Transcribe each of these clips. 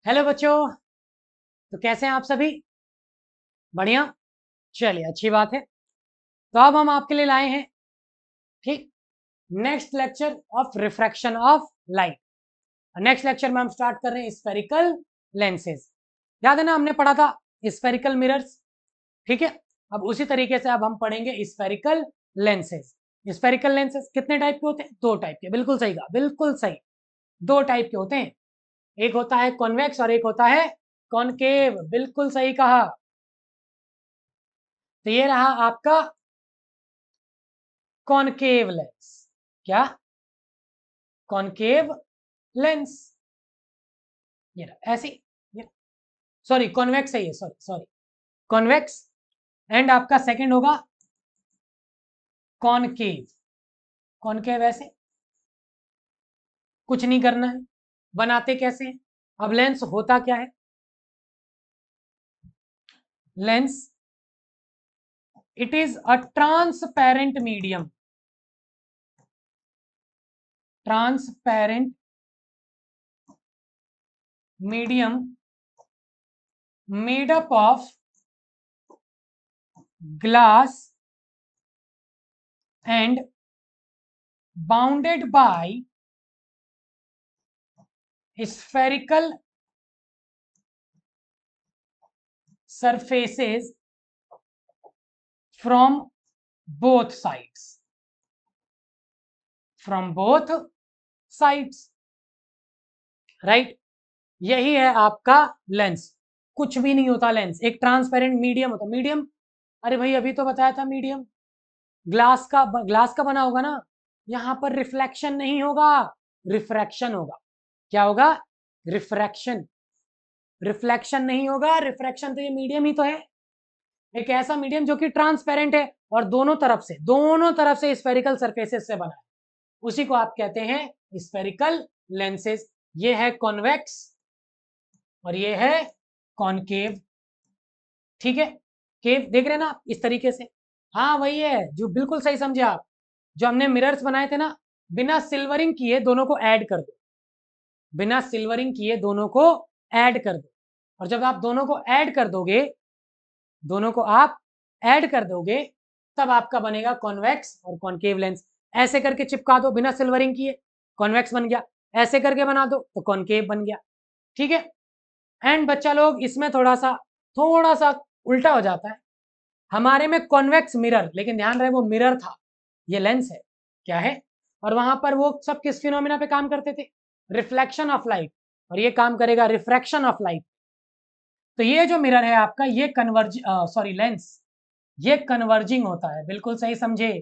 Hello बच्चों। तो कैसे हैं आप सभी? बढ़िया। चलिए, अच्छी बात है। तो अब हम आपके लिए लाए हैं, ठीक, next lecture of refraction of light. Next lecture में हम स्टार्ट कर रहे हैं स्फेरिकल लेंसेज। याद है ना, हमने पढ़ा था स्फेरिकल मिरर्स, ठीक है। अब उसी तरीके से अब हम पढ़ेंगे स्फेरिकल लेंसेज। स्फेरिकल लेंसेज कितने टाइप के होते हैं? दो टाइप के। बिल्कुल सही कहा, बिल्कुल सही। दो टाइप के होते हैं, एक होता है कॉन्वेक्स और एक होता है कॉनकेव। बिल्कुल सही कहा। तो ये रहा आपका कॉनकेव लेंस। क्या? Concave lens. ये रहा ऐसी। सॉरी, कॉन्वेक्स है ये, सॉरी सॉरी, कॉन्वेक्स। एंड आपका सेकंड होगा कॉनकेव। कॉनकेव ऐसे, कुछ नहीं करना है। बनाते कैसे हैं? अब लेंस होता क्या है? Lens, it is a transparent medium. Transparent medium made up of glass and bounded by spherical surfaces from both sides. From both sides, right. यही है आपका लेंस। कुछ भी नहीं होता लेंस, एक ट्रांसपेरेंट मीडियम होता। मीडियम, अरे भाई अभी तो बताया था मीडियम ग्लास का बना होगा ना। यहां पर रिफ्लेक्शन नहीं होगा, रिफ्रैक्शन होगा। क्या होगा? रिफ्रैक्शन। रिफ्लेक्शन नहीं होगा, रिफ्रैक्शन। तो ये मीडियम ही तो है, एक ऐसा मीडियम जो कि ट्रांसपेरेंट है और दोनों तरफ से स्फेरिकल सरफेसेस से बना है। उसी को आप कहते हैं स्फेरिकल लेंसेज। ये है कॉन्वेक्स और ये है कॉनकेव, ठीक है। केव देख रहे हैं ना आप, इस तरीके से। हाँ वही है, जो बिल्कुल सही समझे आप। जो हमने मिरर्स बनाए थे ना, बिना सिल्वरिंग किए दोनों को ऐड कर दो। बिना सिल्वरिंग किए दोनों को ऐड कर दो। और जब आप दोनों को ऐड कर दोगे, दोनों को आप ऐड कर दोगे, तब आपका बनेगा कॉन्वेक्स और कॉनकेव लेंस। ऐसे करके चिपका दो बिना सिल्वरिंग किए, कॉन्वेक्स बन गया। ऐसे करके बना दो तो कॉनकेव बन गया, ठीक है। एंड बच्चा लोग, इसमें थोड़ा सा उल्टा हो जाता है। हमारे में कॉन्वेक्स मिरर, लेकिन ध्यान रहे वो मिरर था, ये लेंस है। क्या है? और वहां पर वो सब किस फिनोमिना पे काम करते थे? Reflection of light. और ये काम करेगा रिफ्रैक्शन ऑफ लाइट। तो ये जो मिरर है आपका, ये कन्वर्ज सॉरी लेंस, ये कन्वर्जिंग होता है। बिल्कुल सही समझे।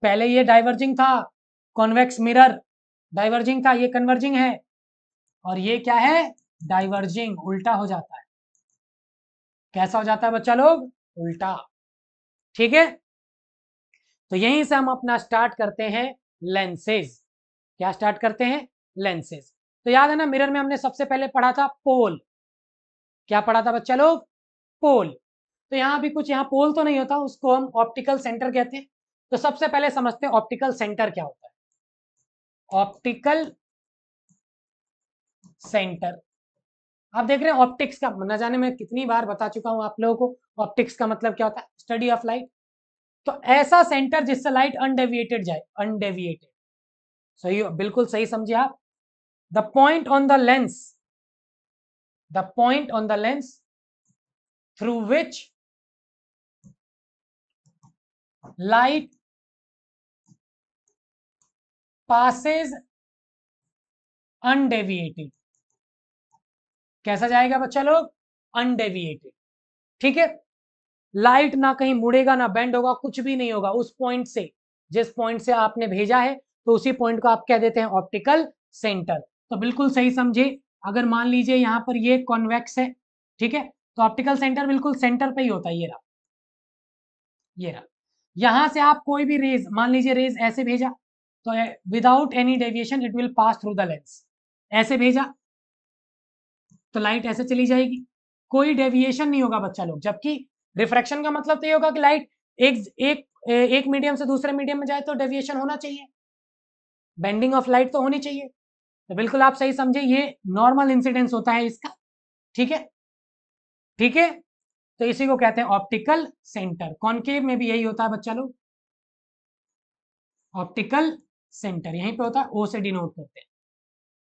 पहले ये डाइवर्जिंग था, कॉन्वेक्स मिरर डाइवर्जिंग था, ये कन्वर्जिंग है। और ये क्या है? डाइवर्जिंग, उल्टा हो जाता है। कैसा हो जाता है बच्चा लोग? उल्टा, ठीक है। तो यहीं से हम अपना स्टार्ट करते हैं लेंसेज। क्या स्टार्ट करते हैं? लेंसेज। तो याद है ना, मिरर में हमने सबसे पहले पढ़ा था पोल। क्या पढ़ा था बच्चा लोग? पोल। तो यहाँ भी कुछ, यहाँ पोल तो नहीं होता, उसको हम ऑप्टिकल सेंटर कहते हैं। तो सबसे पहले समझते हैं ऑप्टिकल सेंटर क्या होता है। ऑप्टिकल सेंटर, आप देख रहे हैं ऑप्टिक्स का, न जाने मैं कितनी बार बता चुका हूं आप लोगों को, ऑप्टिक्स का मतलब क्या होता है? Study of light. तो ऐसा सेंटर जिससे लाइट अनडेविएटेड जाए, अनडेविएटेड। सही, बिल्कुल सही समझे आप। The point on the lens, the point on the lens through which light passes undeviated. कैसा जाएगा बच्चा लोग? अनडेविएटेड, ठीक है। लाइट ना कहीं मुड़ेगा ना बेंड होगा, कुछ भी नहीं होगा उस पॉइंट से। जिस पॉइंट से आपने भेजा है, तो उसी पॉइंट को आप कह देते हैं ऑप्टिकल सेंटर। तो बिल्कुल सही समझे। अगर मान लीजिए यहाँ पर ये कॉन्वेक्स है, ठीक है, तो ऑप्टिकल सेंटर बिल्कुल सेंटर पे ही होता है। ये रहा, ये रहा। यहां से आप कोई भी रेज, मान लीजिए रेज ऐसे भेजा, तो without any deviation it will pass through the lens. ऐसे भेजा तो लाइट ऐसे चली जाएगी, कोई डेविएशन नहीं होगा बच्चा लोग। जबकि रिफ्रैक्शन का मतलब तो ये होगा कि लाइट एक एक एक मीडियम से दूसरे मीडियम में जाए तो डेविएशन होना चाहिए, बेंडिंग ऑफ लाइट तो होनी चाहिए। तो बिल्कुल आप सही समझे, ये नॉर्मल इंसिडेंस होता है इसका। ठीक है, ठीक है, तो इसी को कहते हैं ऑप्टिकल सेंटर। कॉनकेव में भी यही होता है बच्चा लोग, ऑप्टिकल सेंटर यहीं पे होता है, ओ से डिनोट करते हैं।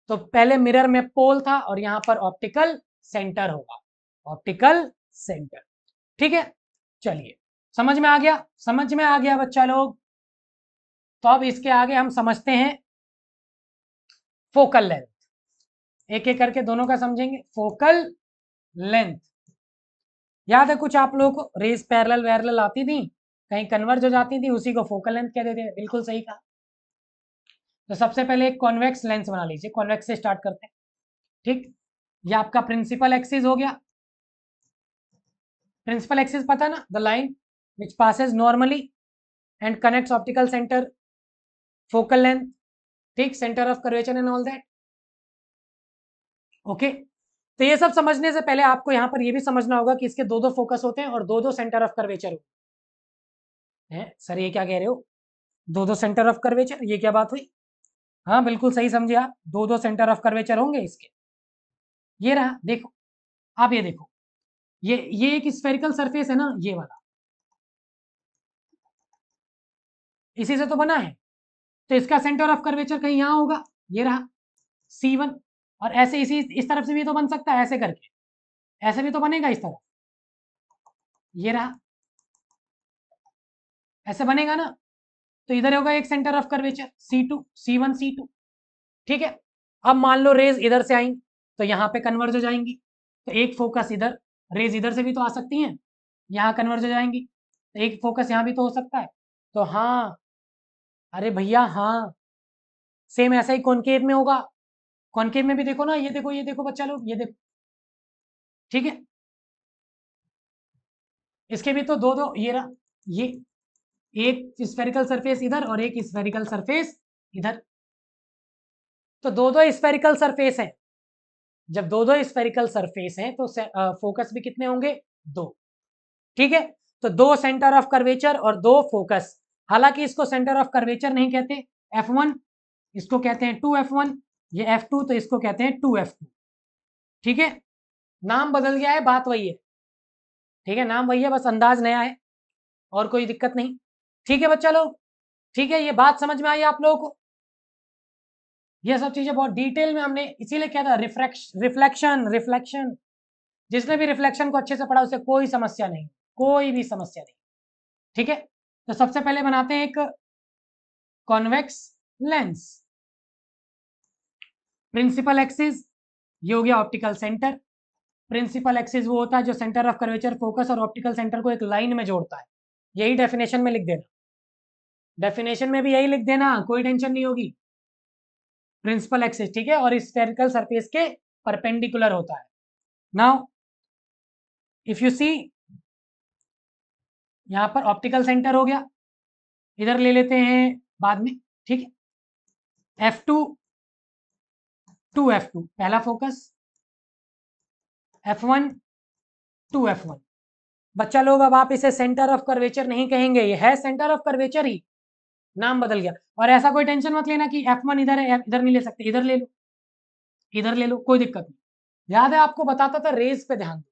तो पहले मिरर में पोल था और यहां पर ऑप्टिकल सेंटर होगा, ऑप्टिकल सेंटर। ठीक है, चलिए समझ में आ गया, समझ में आ गया बच्चा लोग। तो अब इसके आगे हम समझते हैं फोकल लेंथ, एक एक करके दोनों का समझेंगे। फोकल लेंथ याद है कुछ आप लोगों को, रेज पैरेलल वैरेलल आती थी, कहीं कन्वर्ज हो जाती थी, उसी को फोकल लेंथ कहते थे। बिल्कुल सही कहा। तो सबसे पहले एक कॉन्वेक्स लेंस बना लीजिए, कॉन्वेक्स से स्टार्ट करते हैं। ठीक, ये आपका प्रिंसिपल एक्सिस हो गया। प्रिंसिपल एक्सिस पता ना, the line which passes normally and connects optical centre, focal length, ठीक, centre of curvature and all that. Okay, तो ये सब समझने से पहले आपको यहां पर ये भी समझना होगा कि इसके दो दो फोकस होते हैं और दो दो सेंटर ऑफ कर्वेचर होते हैं। सर ये क्या कह रहे हो, दो दो सेंटर ऑफ कर्वेचर, ये क्या बात हुई? हाँ बिल्कुल सही समझे आप, दो दो सेंटर ऑफ कर्वेचर होंगे इसके। ये रहा, देखो आप, ये देखो, ये एक स्फेरिकल सरफेस है ना, ये वाला, इसी से तो बना है। तो इसका सेंटर ऑफ कर्वेचर कहीं यहां होगा, ये रहा C1। और ऐसे इसी इस तरफ से भी तो बन सकता है, ऐसे करके, ऐसे भी तो बनेगा इस तरफ, ये रहा, ऐसे बनेगा ना। तो इधर होगा एक centre of curvature C2, C1 C2। ठीक है, अब मान लो रेज इधर से आई तो यहाँ पे कन्वर्ज हो जाएंगी, तो एक फोकस इधर, रेज इधर से भी तो आ सकती हैं, यहाँ कन्वर्ज हो जाएंगी, तो एक फोकस यहाँ भी तो हो सकता है। तो हाँ, अरे भैया हाँ, सेम ऐसा ही कॉनकेव में होगा। कॉनकेव में भी देखो ना, ये देखो बच्चा लोग, ये देखो। ठीक है, इसके भी तो दो दो, ये रहा, ये एक स्फेरिकल सरफेस इधर और एक स्फेरिकल सरफेस इधर। तो दो दो स्फेरिकल सरफेस है, जब दो दो स्फेरिकल सरफेस हैं तो फोकस भी कितने होंगे, दो। ठीक है, तो दो सेंटर ऑफ कर्वेचर और दो फोकस। हालांकि इसको सेंटर ऑफ कर्वेचर नहीं कहते, F1, इसको कहते हैं 2F1, ये F2, तो इसको कहते हैं 2F2। ठीक है, नाम बदल गया है, बात वही है। ठीक है, नाम वही है, बस अंदाज नया है, और कोई दिक्कत नहीं। ठीक है बच्चा लोग, ठीक है, ये बात समझ में आई आप लोगों को? ये सब चीजें बहुत डिटेल में हमने इसीलिए किया था, रिफ्लेक्शन रिफ्लेक्शन। जिसने भी रिफ्लेक्शन को अच्छे से पढ़ा उसे कोई समस्या नहीं, कोई भी समस्या नहीं। ठीक है, तो सबसे पहले बनाते हैं एक कॉन्वेक्स लेंस। प्रिंसिपल एक्सिस, ये हो गया ऑप्टिकल सेंटर। प्रिंसिपल एक्सिस वो होता है जो सेंटर ऑफ कर्वेचर, फोकस और ऑप्टिकल सेंटर को एक लाइन में जोड़ता है। यही डेफिनेशन में लिख देना, डेफिनेशन में भी यही लिख देना, कोई टेंशन नहीं होगी। प्रिंसिपल एक्सिस, ठीक है, और स्फेरिकल सरफेस के परपेंडिकुलर होता है। नाउ इफ यू सी, यहां पर ऑप्टिकल सेंटर हो गया, इधर ले लेते हैं बाद में। ठीक है, F2 2F2 पहला फोकस, F1 2F1। बच्चा लोग अब आप इसे सेंटर ऑफ कर्वेचर नहीं कहेंगे, ये है सेंटर ऑफ कर्वेचर ही, नाम बदल गया। और ऐसा कोई टेंशन मत लेना कि F1 इधर है, इधर नहीं ले सकते, इधर ले लो, इधर ले लो, कोई दिक्कत नहीं। याद है आपको बताता था, रेज पे ध्यान दो,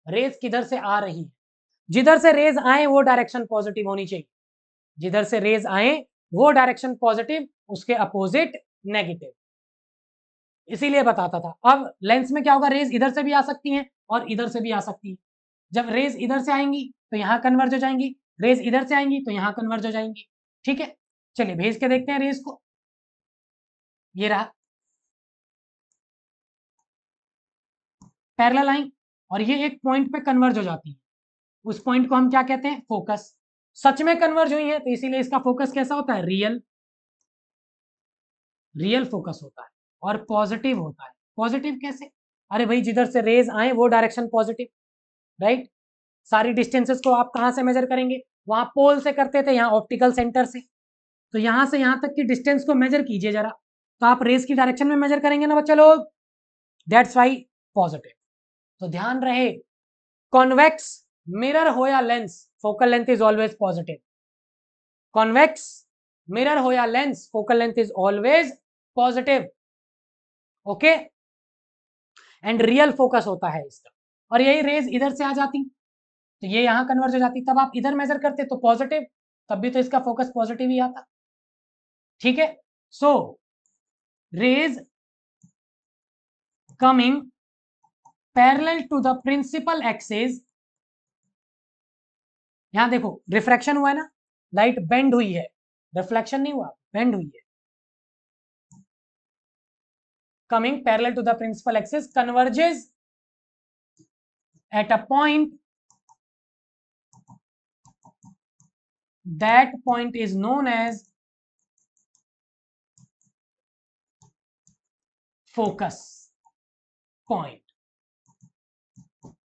रेज किधर से आ रही है। जिधर से रेज आए वो डायरेक्शन पॉजिटिव होनी चाहिए, जिधर से रेज आए वो डायरेक्शन पॉजिटिव, उसके अपोजिट नेगेटिव, इसीलिए बताता था। अब लेंस में क्या होगा, रेज इधर से भी आ सकती हैं और इधर से भी आ सकती है। जब रेज इधर से आएंगी तो यहाँ कन्वर्ज हो जाएंगी, रेज इधर से आएंगी तो यहाँ कन्वर्ज हो जाएंगी। ठीक है, चलिए भेज के देखते हैं रेज को। ये रहा पैरेलल लाइन, और ये एक पॉइंट पे कन्वर्ज हो जाती है, उस पॉइंट को हम क्या कहते हैं, फोकस। सच में कन्वर्ज हुई है तो इसीलिए इसका फोकस कैसा होता है, रियल, रियल फोकस होता है और पॉजिटिव होता है। पॉजिटिव कैसे? अरे भाई जिधर से रेज आए वो डायरेक्शन पॉजिटिव, राइट। सारी डिस्टेंसेस को आप कहां से मेजर करेंगे, वहां पोल से करते थे, यहाँ ऑप्टिकल सेंटर से। तो यहां से यहां तक की डिस्टेंस को मेजर कीजिए जरा, तो आप रेज की डायरेक्शन में मेजर करेंगे ना बच्चा लोग, दैट्स वाई पॉजिटिव। तो ध्यान रहे, कॉन्वेक्स मिरर हो या lens, focal length is always positive. Convex mirror हो या lens, focal length is always positive. Okay, and real focus होता है इसका, और यही रेज इधर से आ जाती तो ये यहां कन्वर्ज हो जाती, तब आप इधर मेजर करते तो पॉजिटिव, तब भी तो इसका फोकस पॉजिटिव ही आता। ठीक है, so rays coming parallel to the principal axis, यहां देखो रिफ्रैक्शन हुआ है ना, लाइट बेंड हुई है, रिफ्लेक्शन नहीं हुआ, बेंड हुई है, coming parallel to the principal axis converges at a point, that point is known as focus point।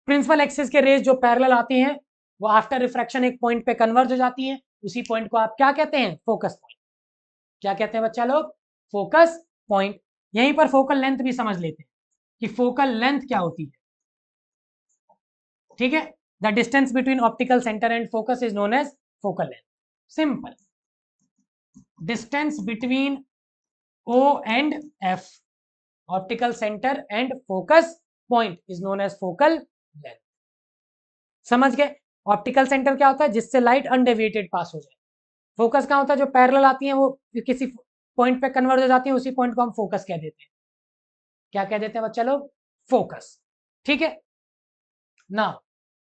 Principal axis के रेज जो पैरेलल आती हैं वो आफ्टर रिफ्रैक्शन एक पॉइंट पे कन्वर्ज हो जाती है, उसी पॉइंट को आप क्या कहते हैं, फोकस पॉइंट। क्या कहते हैं बच्चा लोग, फोकस पॉइंट। यहीं पर फोकल लेंथ भी समझ लेते हैं कि फोकल लेंथ क्या होती है। ठीक है, the distance between optical centre and focus is known as focal length. Simple, distance between O and F, optical center and focus point is known as focal length। समझ गए, ऑप्टिकल सेंटर क्या होता है, जिससे लाइट अनडेविएटेड पास हो जाए। Focus क्या होता है, जो पैरेलल आती है वो किसी पॉइंट पे कन्वर्ट हो जाती है, उसी पॉइंट को हम फोकस कह देते हैं। क्या कह देते हैं बच्चा लोग, फोकस। ठीक है ना,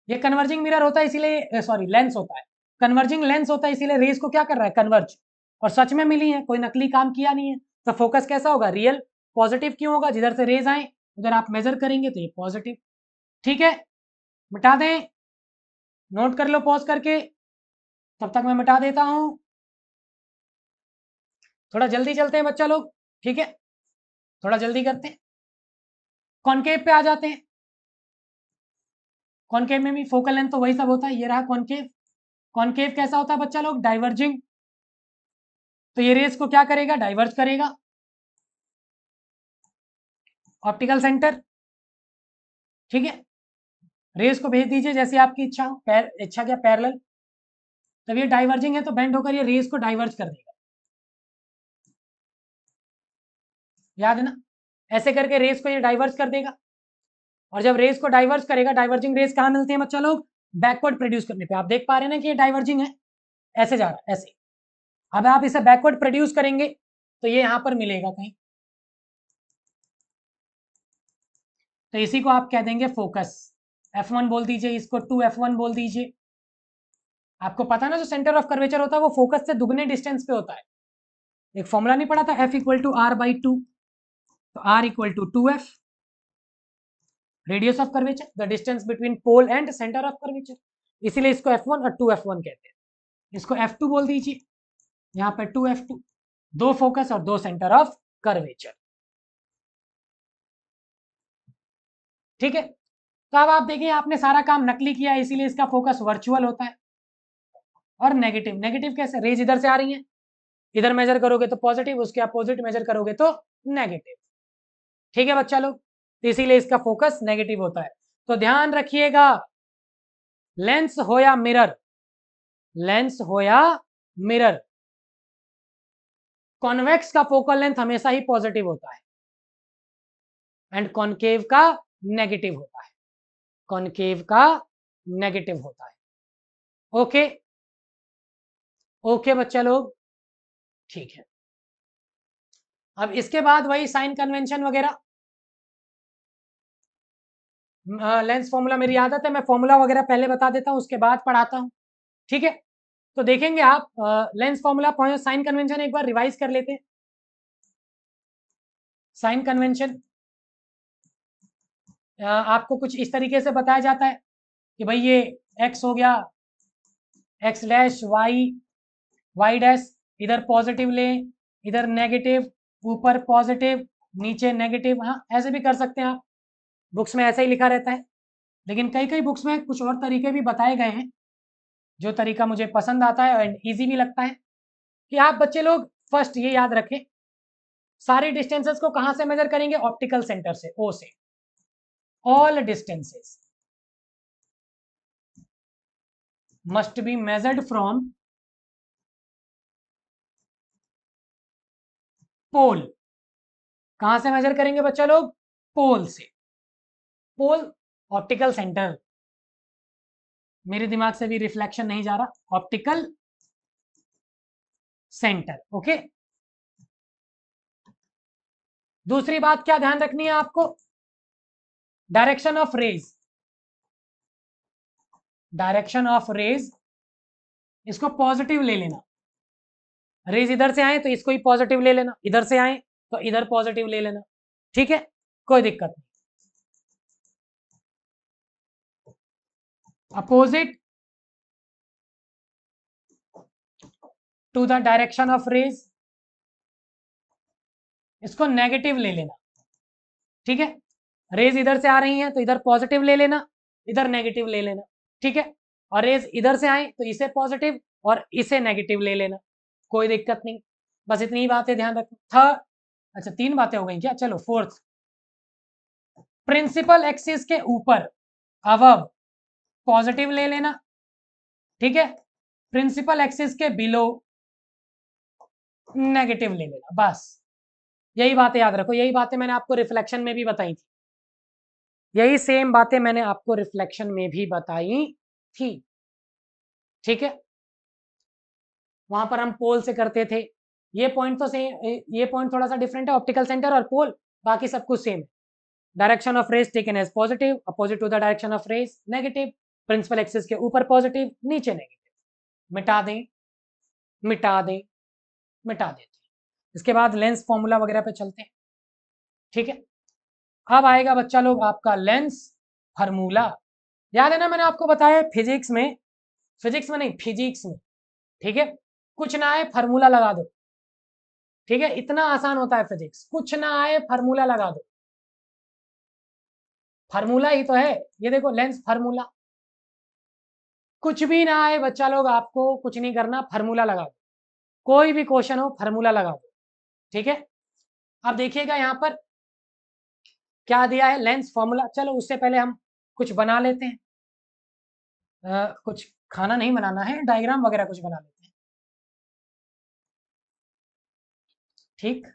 ये कन्वर्जिंग मिरर होता है इसीलिए, सॉरी लेंस होता है, कन्वर्जिंग लेंस होता है इसीलिए रेस को क्या कर रहा है, कन्वर्ज, और सच में मिली है, कोई नकली काम किया नहीं है। तो फोकस कैसा होगा, रियल। पॉजिटिव क्यों होगा, जिधर से रेज आए उधर आप मेजर करेंगे तो ये पॉजिटिव। ठीक है, मिटा दें, नोट कर लो पॉज करके, तब तक मैं मिटा देता हूं। थोड़ा जल्दी चलते हैं बच्चा लोग, ठीक है, थोड़ा जल्दी करते हैं। कॉनकेव पे आ जाते हैं। कॉनकेव में भी फोकल लेंथ तो वही सब होता है, ये रहा कॉनकेव। कॉनकेव कैसा होता है बच्चा लोग, डाइवर्जिंग, तो ये रेस को क्या करेगा, डाइवर्ज करेगा। ऑप्टिकल सेंटर, ठीक है, रेस को भेज दीजिए जैसी आपकी इच्छा हो, इच्छा क्या, पैरेलल। तब ये डाइवर्जिंग है तो बेंड होकर ये रेस को डाइवर्ज कर देगा, याद है ना, ऐसे करके रेस को ये डाइवर्ज कर देगा। और जब रेस को डाइवर्ज करेगा, डाइवर्जिंग रेस कहाँ मिलती है बच्चा लोग, बैकवर्ड प्रोड्यूस करने पे। आप देख पा रहे हैं ना कि ये डाइवर्जिंग है, ऐसे जा रहा है, ऐसे। अब आप इसे बैकवर्ड प्रोड्यूस करेंगे तो ये यहां पर मिलेगा कहीं, तो इसी को आप कह देंगे फोकस। F1 बोल दीजिए इसको, 2F1 बोल दीजिए। आपको पता है ना, जो सेंटर ऑफ कर्वेचर होता है वो फोकस से दुगने डिस्टेंस पे होता है। एक फॉर्मूला नहीं पढ़ा था, F=R/2, तो R = 2F, radius of curvature, the distance between pole and centre of curvature, इसीलिए इसको F1 और 2F1 कहते हैं। इसको F2 बोल दीजिए, यहाँ पे 2F2, दो फोकस और दो सेंटर ऑफ कर्वेचर। ठीक है, तो अब आप देखिए आपने सारा काम नकली किया, इसीलिए इसका फोकस वर्चुअल होता है। और नेगेटिव, नेगेटिव कैसे, रेज इधर से आ रही है, इधर मेजर करोगे तो पॉजिटिव, उसके अपोजिट मेजर करोगे तो नेगेटिव। ठीक है बच्चा लोग, तो इसीलिए इसका फोकस नेगेटिव होता है। तो ध्यान रखिएगा, लेंस हो या मिरर, लेंस हो या मिरर, कॉन्वेक्स का फोकल लेंथ हमेशा ही पॉजिटिव होता है एंड कॉनकेव का नेगेटिव होता है, कॉनकेव का नेगेटिव होता है। ओके, ओके बच्चा लोग, ठीक है। अब इसके बाद वही साइन कन्वेंशन वगैरह, लेंस फॉर्मूला मेरी आदत है, मैं फॉर्मूला वगैरह पहले बता देता हूं, उसके बाद पढ़ाता हूं। ठीक है, तो देखेंगे आप लेंस फॉर्मूला, साइन कन्वेंशन एक बार रिवाइज कर लेते हैं। साइन कन्वेंशन आपको कुछ इस तरीके से बताया जाता है कि भाई ये x हो गया, x डैश, y डैश, इधर पॉजिटिव लें, इधर नेगेटिव, ऊपर पॉजिटिव, नीचे नेगेटिव। हाँ, ऐसे भी कर सकते हैं आप, बुक्स में ऐसा ही लिखा रहता है, लेकिन कई कई बुक्स में कुछ और तरीके भी बताए गए हैं, जो तरीका मुझे पसंद आता है एंड ईजी भी लगता है। कि आप बच्चे लोग फर्स्ट ये याद रखें, सारे डिस्टेंसेस को कहां से मेजर करेंगे, ऑप्टिकल सेंटर से, ओ से। All distances must be measured from pole, कहां से मेजर करेंगे बच्चा लोग? पोल से। पोल ऑप्टिकल सेंटर, मेरे दिमाग से भी रिफ्लेक्शन नहीं जा रहा, ऑप्टिकल सेंटर। ओके, दूसरी बात क्या ध्यान रखनी है आपको? Direction of rays. Direction of rays, इसको पॉजिटिव ले लेना। रेज इधर से आए तो इसको ही पॉजिटिव ले लेना, इधर से आए तो इधर पॉजिटिव ले लेना, ठीक है, कोई दिक्कत नहीं। Opposite to the direction of rays, इसको नेगेटिव ले लेना, ठीक है। रेज इधर से आ रही हैं तो इधर पॉजिटिव ले लेना, इधर नेगेटिव ले लेना, ठीक है। और रेज इधर से आए तो इसे पॉजिटिव और इसे नेगेटिव ले लेना, कोई दिक्कत नहीं। बस इतनी ही बातें ध्यान रखो। थर्ड, अच्छा 3 बातें हो गई क्या? चलो फोर्थ, प्रिंसिपल एक्सिस के ऊपर अबव पॉजिटिव ले लेना, ठीक है। प्रिंसिपल एक्सिस के बिलो नेगेटिव ले लेना, बस यही बातें याद रखो। यही बातें मैंने आपको रिफ्लेक्शन में भी बताई थी, यही सेम बातें मैंने आपको रिफ्लेक्शन में भी बताई थी, ठीक है। वहां पर हम पोल से करते थे। ये पॉइंट तो सेम, ये पॉइंट थोड़ा सा डिफरेंट है, ऑप्टिकल सेंटर और पोल, बाकी सब कुछ सेम है। Direction of rays taken as positive, opposite to the direction of rays negative, principal axis के ऊपर पॉजिटिव, नीचे नेगेटिव। मिटा दें, मिटा दें, मिटा देते हैं। इसके बाद लेंस फॉर्मूला वगैरह पे चलते हैं, ठीक है। अब आएगा बच्चा लोग आपका लेंस फार्मूला। याद है ना, मैंने आपको बताया फिजिक्स में, फिजिक्स में नहीं फिजिक्स में, ठीक है, कुछ ना आए फार्मूला लगा दो, ठीक है। इतना आसान होता है फिजिक्स, कुछ ना आए फार्मूला लगा दो। फार्मूला ही तो है, ये देखो लेंस फार्मूला। कुछ भी ना आए बच्चा लोग, आपको कुछ नहीं करना, फार्मूला लगा दो। कोई भी क्वेश्चन हो फार्मूला लगा दो, ठीक है। अब देखिएगा यहाँ पर क्या दिया है, लेंस फॉर्मूला। चलो उससे पहले हम कुछ बना लेते हैं, कुछ खाना नहीं बनाना है, डायग्राम वगैरह कुछ बना लेते हैं, ठीक।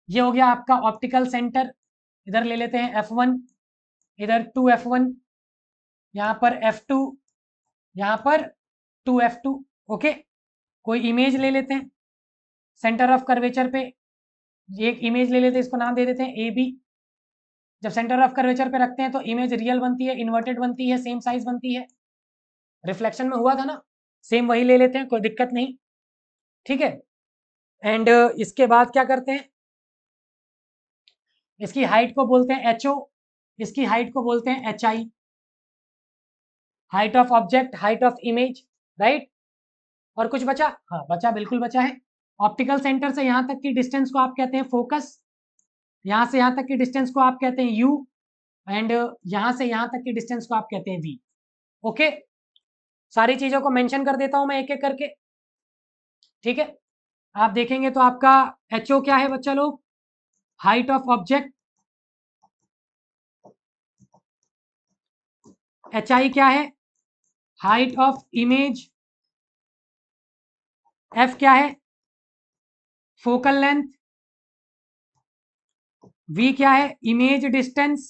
ये हो गया आपका ऑप्टिकल सेंटर, इधर ले लेते हैं F1, इधर 2F1, यहाँ पर F2, यहाँ पर 2F2। ओके, कोई इमेज ले लेते हैं सेंटर ऑफ कर्वेचर पे, एक इमेज ले लेते हैं, इसको नाम दे देते हैं AB। जब सेंटर ऑफ कर्वेचर पे रखते हैं तो इमेज रियल बनती है, इन्वर्टेड बनती है, सेम साइज बनती है। रिफ्लेक्शन में हुआ था ना, सेम वही ले लेते हैं, कोई दिक्कत नहीं, ठीक है। एंड इसके बाद क्या करते हैं, इसकी हाइट को बोलते हैं HO, इसकी हाइट को बोलते हैं HI, height of object, height of image, right. और कुछ बचा? हाँ बचा, बिल्कुल बचा है। ऑप्टिकल सेंटर से यहाँ तक की डिस्टेंस को आप कहते हैं फोकस, यहाँ से यहाँ तक की डिस्टेंस को आप कहते हैं U, एंड यहाँ से यहाँ तक की डिस्टेंस को आप कहते हैं V। ओके, सारी चीजों को मेंशन कर देता हूं मैं एक एक करके, ठीक है। आप देखेंगे तो आपका HO क्या है बच्चा लोग? Height of object. HI क्या है? Height of image. F क्या है? Focal length. V क्या है? Image distance.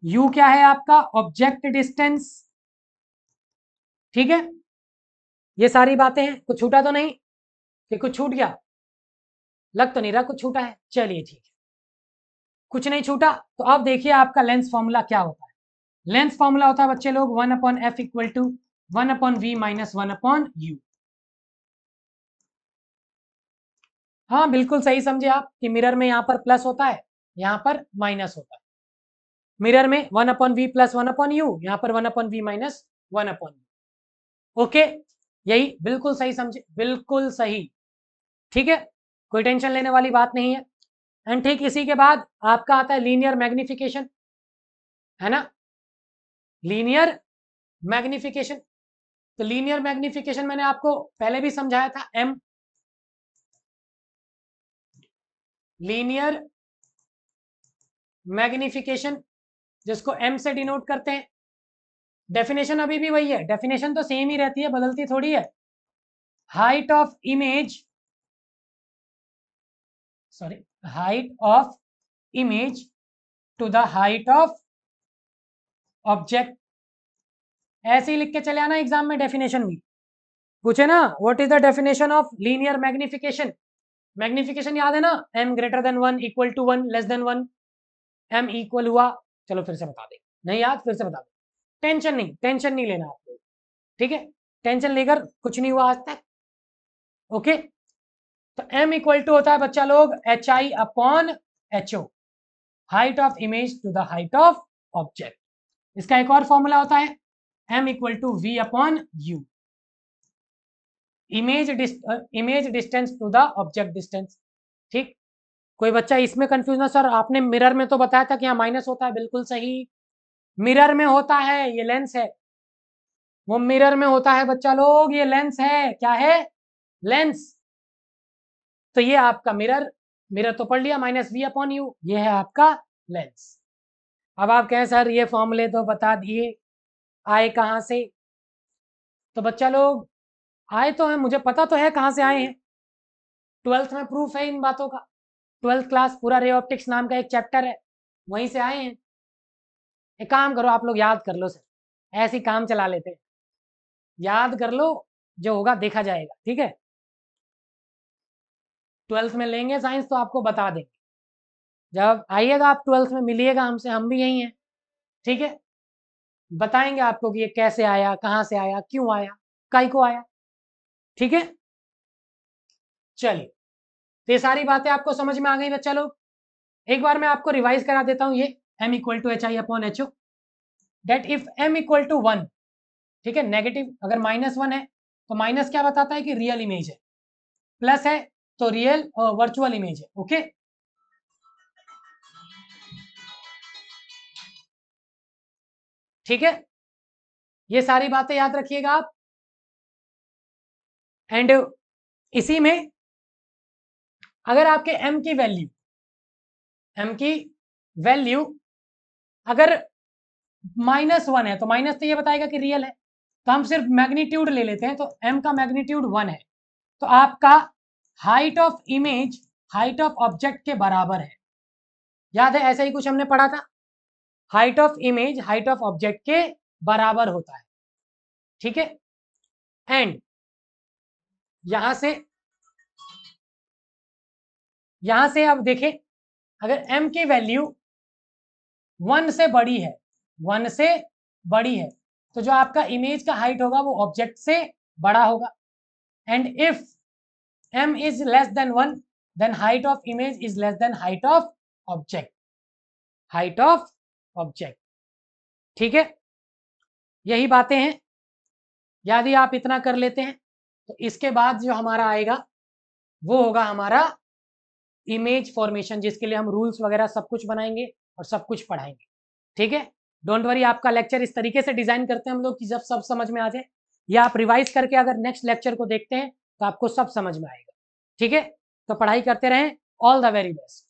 U क्या है आपका? ऑब्जेक्ट डिस्टेंस, ठीक है। ये सारी बातें हैं, कुछ छूटा तो नहीं कि कुछ छूट गया? लग तो नहीं रहा कुछ छूटा है, चलिए ठीक है, कुछ नहीं छूटा। तो अब देखिए आपका लेंस फॉर्मूला क्या होता है। लेंस फॉर्मूला होता है बच्चे लोग 1/f equal to 1/v minus 1/u। हाँ बिल्कुल सही समझे आप कि मिरर में यहाँ पर प्लस होता है, यहाँ पर माइनस होता है। मिरर में 1/v प्लस 1/u, यहाँ पर 1/v माइनस 1/u। ओके, यही बिल्कुल सही समझे, बिल्कुल सही, ठीक है, कोई टेंशन लेने वाली बात नहीं है। एंड ठीक इसी के बाद आपका आता है लीनियर मैग्निफिकेशन, है ना, लीनियर मैग्निफिकेशन। तो लीनियर मैग्निफिकेशन मैंने आपको पहले भी समझाया था, M लीनियर मैग्निफिकेशन, जिसको M से डिनोट करते हैं। डेफिनेशन अभी भी वही है, डेफिनेशन तो सेम ही रहती है, बदलती थोड़ी है। Height of image sorry, height of image to the height of object. ऐसे ही लिख के चले आना एग्जाम में डेफिनेशन भी पूछे ना, what is the definition of linear magnification. Magnification याद है ना, m greater than 1 equal to 1 less than 1, m equal हुआ, चलो फिर से बता दे, नहीं याद फिर से बता दे, टेंशन नहीं लेना आपको, ठीक है, टेंशन लेकर कुछ नहीं हुआ आज तक, ओके। तो m इक्वल टू होता है बच्चा लोग H I upon H O, height of image to the height of object. इसका एक और फॉर्मूला होता है m equal to v upon u, image distance to the object distance, ठीक। कोई बच्चा इसमें कंफ्यूज ना, सर आपने मिरर में तो बताया था कि यहाँ माइनस होता है, बिल्कुल सही, मिरर में होता है, ये लेंस है, वो मिरर में होता है बच्चा लोग, ये लेंस है, क्या है, लेंस। तो ये आपका मिरर, मिरर तो पढ़ लिया, माइनस वी अपॉन यू, ये है आपका लेंस। अब आप कहें सर ये फॉर्मूले तो बता दिए, आए कहाँ से, तो बच्चा लोग आए तो है, मुझे पता तो है कहाँ से आए हैं, 12th में प्रूफ है इन बातों का, 12th क्लास पूरा रे ऑप्टिक्स नाम का एक चैप्टर है, वहीं से आए हैं। एक काम करो आप लोग याद कर लो सर, ऐसे ही काम चला लेते हैं, याद कर लो, जो होगा देखा जाएगा, ठीक है। 12th में लेंगे साइंस तो आपको बता देंगे, जब आइएगा आप 12th में मिलिएगा हमसे, हम भी यही हैं, ठीक है, बताएंगे आपको कि ये कैसे आया, कहाँ से आया, क्यों आया, काई को आया, ठीक है। चलिए, तो ये सारी बातें आपको समझ में आ गई बच्चा लोग। एक बार मैं आपको रिवाइज करा देता हूँ, ये m equal to H I upon H O, that if m equal to 1, ठीक है, नेगेटिव अगर -1 है तो माइनस क्या बताता है कि रियल इमेज है, प्लस है तो रियल वर्चुअल इमेज है, ओके। ठीक है, ये सारी बातें याद रखिएगा आप। एंड इसी में अगर आपके m की वैल्यू अगर -1 है तो माइनस तो ये बताएगा कि रियल है, तो हम सिर्फ मैग्नीट्यूड ले लेते हैं, तो m का मैग्नीट्यूड 1 है, तो आपका height of image height of object के बराबर है, याद है ऐसा ही कुछ हमने पढ़ा था, height of image height of object के बराबर होता है, ठीक है। एंड यहां से अब देखें, अगर m की वैल्यू 1 से बड़ी है, 1 से बड़ी है, तो जो आपका इमेज का हाइट होगा वो ऑब्जेक्ट से बड़ा होगा, and if m is less than 1 then height of image is less than height of object, height of object, ठीक है। यही बातें हैं, यदि आप इतना कर लेते हैं तो इसके बाद जो हमारा आएगा वो होगा हमारा इमेज फॉर्मेशन, जिसके लिए हम रूल्स वगैरह सब कुछ बनाएंगे और सब कुछ पढ़ाएंगे, ठीक है। डोंट वरी, आपका लेक्चर इस तरीके से डिजाइन करते हैं हम लोग कि जब सब समझ में आ जाए, या आप रिवाइज करके अगर नेक्स्ट लेक्चर को देखते हैं तो आपको सब समझ में आएगा, ठीक है। तो पढ़ाई करते रहें, ऑल द वेरी बेस्ट।